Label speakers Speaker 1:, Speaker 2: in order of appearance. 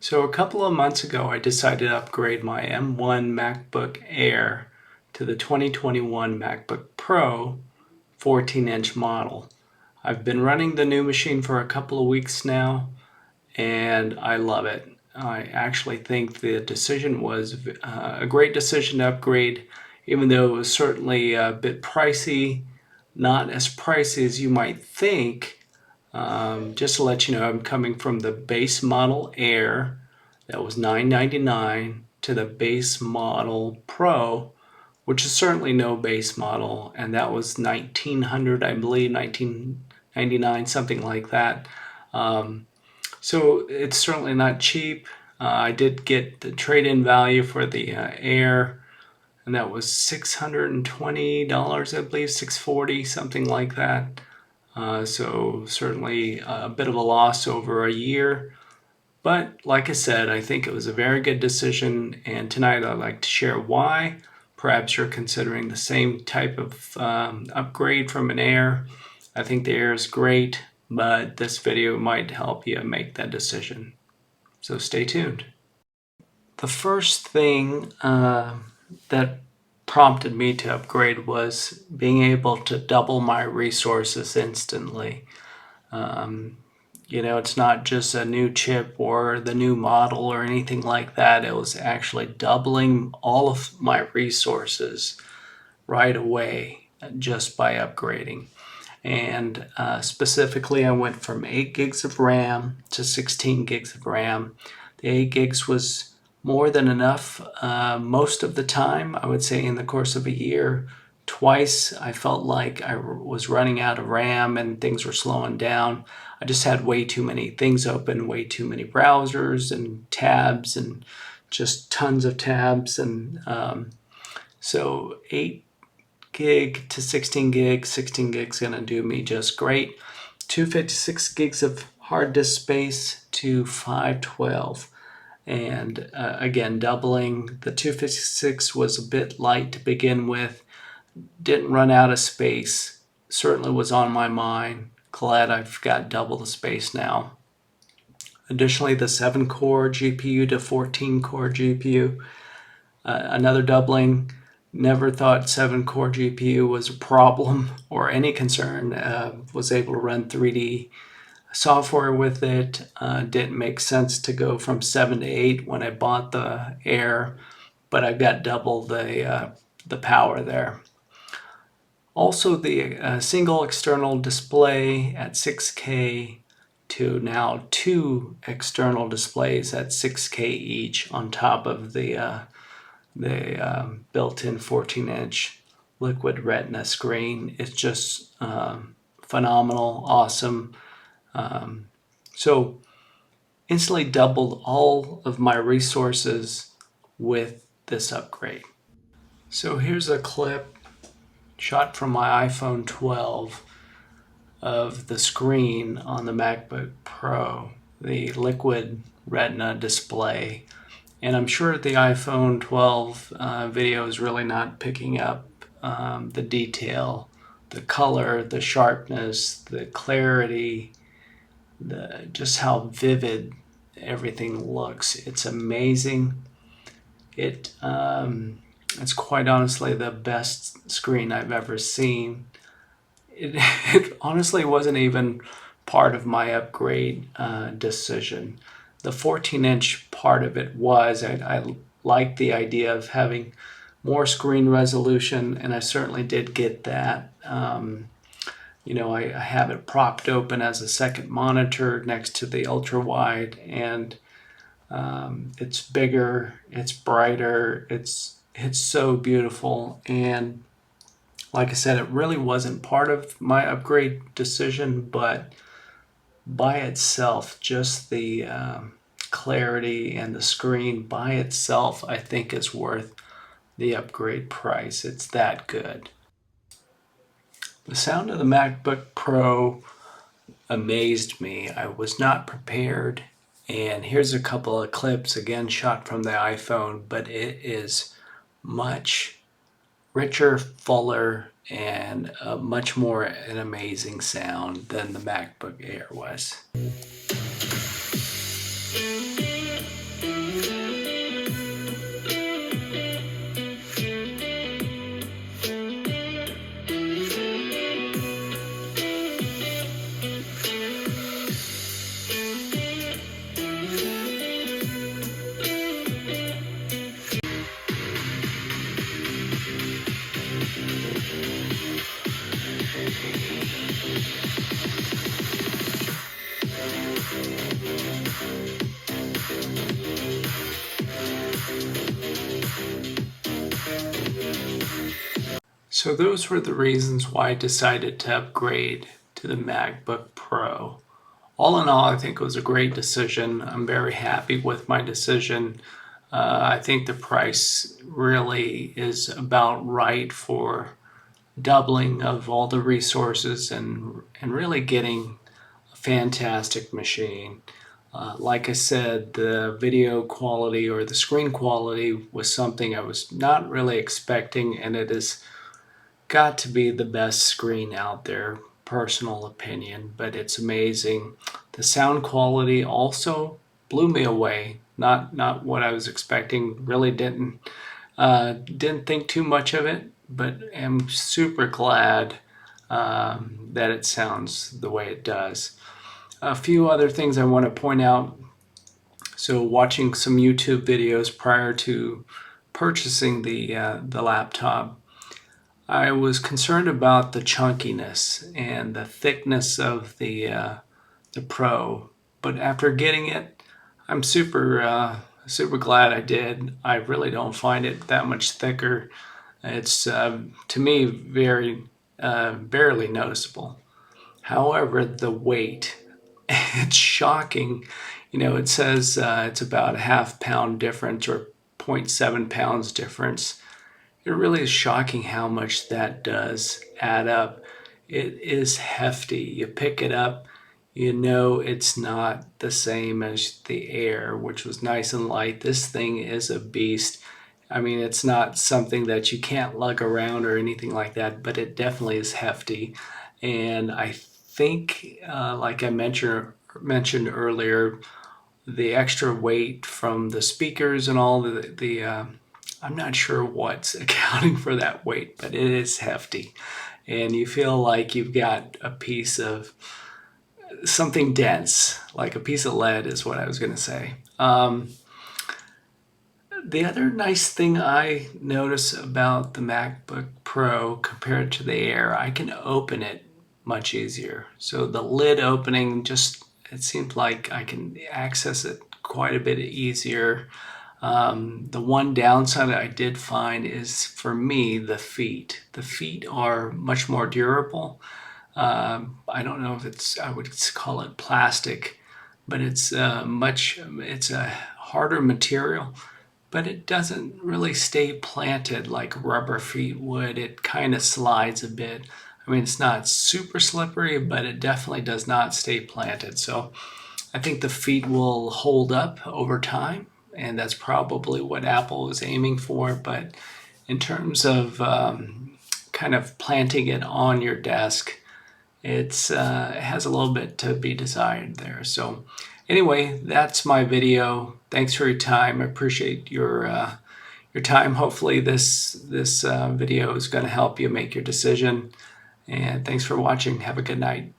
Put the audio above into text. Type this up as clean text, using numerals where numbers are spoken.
Speaker 1: So a couple of months ago, I decided to upgrade my M1 MacBook Air to the 2021 MacBook Pro 14-inch model. I've been running the new machine for a couple of weeks now, and I love it. I actually think the decision was a great decision to upgrade, even though it was certainly a bit pricey, not as pricey as you might think. Just to let you know, I'm coming from the base model Air, that was $999, to the base model Pro, which is certainly no base model, and that was $1,900, I believe, $1,999, something like that. So it's certainly not cheap. I did get the trade-in value for the Air, and that was $620, I believe, $640, something like that. So certainly a bit of a loss over a year. But like I said, I think it was a very good decision, and tonight I'd like to share why. Perhaps you're considering the same type of upgrade from an Air. I think the Air is great, but this video might help you make that decision. So stay tuned. The first thing that prompted me to upgrade was being able to double my resources instantly. It's not just a new chip or the new model or anything like that. It was actually doubling all of my resources right away just by upgrading. And specifically, I went from 8 gigs of RAM to 16 gigs of RAM. The 8 gigs was more than enough most of the time. I would say in the course of a year, twice I felt like I was running out of RAM and things were slowing down. I just had way too many things open, way too many browsers and tabs, and just tons of tabs. And so 8 gig to 16 gig, 16 gig's gonna do me just great. 256 gigs of hard disk space to 512. And again, doubling. The 256 was a bit light to begin with. Didn't run out of space. Certainly was on my mind. Glad I've got double the space now. Additionally, the 7-core GPU to 14-core GPU. Another doubling. Never thought 7-core GPU was a problem or any concern. Was able to run 3D software with it. Didn't make sense to go from 7 to 8 when I bought the Air, but I got double the power there. Also, the single external display at 6K to now 2 external displays at 6K each on top of the built-in 14-inch liquid retina screen. It's just phenomenal, awesome. So instantly doubled all of my resources with this upgrade. So here's a clip shot from my iPhone 12 of the screen on the MacBook Pro, the liquid retina display. And I'm sure the iPhone 12 video is really not picking up the detail, the color, the sharpness, the clarity, just how vivid everything looks. It's amazing. It's quite honestly the best screen I've ever seen. It honestly wasn't even part of my upgrade decision. The 14-inch part of it was. I liked the idea of having more screen resolution, and I certainly did get that. I have it propped open as a second monitor next to the ultra-wide, and it's bigger, it's brighter, it's so beautiful. And like I said, it really wasn't part of my upgrade decision, but by itself, just the clarity and the screen by itself, I think is worth the upgrade price. It's that good. The sound of the MacBook Pro amazed me. I was not prepared. And here's a couple of clips, again shot from the iPhone, but it is much richer, fuller, and much more an amazing sound than the MacBook Air was. So those were the reasons why I decided to upgrade to the MacBook Pro. All in all, I think it was a great decision. I'm very happy with my decision. I think the price really is about right for doubling of all the resources and really getting a fantastic machine. Like I said, the video quality or the screen quality was something I was not really expecting, and it has got to be the best screen out there, personal opinion, but it's amazing. The sound quality also blew me away. Not what I was expecting. Really didn't think too much of it, but am super glad that it sounds the way it does. A few other things I want to point out. So watching some YouTube videos prior to purchasing the laptop, I was concerned about the chunkiness and the thickness of the Pro, but after getting it, I'm super glad I did. I really don't find it that much thicker. It's to me very barely noticeable. However, the weight, it's shocking. You know, it says it's about a half pound difference or zero point 0.7 pounds difference. It really is shocking how much that does add up. It is hefty. You pick it up, you know it's not the same as the Air, which was nice and light. This thing is a beast. I mean, it's not something that you can't lug around or anything like that, but it definitely is hefty. And I think, like I mentioned earlier, the extra weight from the speakers and all the I'm not sure what's accounting for that weight, but it is hefty. And you feel like you've got a piece of something dense, like a piece of lead is what I was going to say. The other nice thing I notice about the MacBook Pro compared to the Air, I can open it much easier. So the lid opening, just it seems like I can access it quite a bit easier. The one downside I did find is, for me, the feet. The feet are much more durable. I don't know if I would call it plastic, but it's it's a harder material, but it doesn't really stay planted like rubber feet would. It kind of slides a bit. I mean, it's not super slippery, but it definitely does not stay planted. So I think the feet will hold up over time, and that's probably what Apple is aiming for. But in terms of kind of planting it on your desk, it has a little bit to be desired there. So anyway, that's my video. Thanks for your time. I appreciate your time. Hopefully this video is going to help you make your decision. And thanks for watching. Have a good night.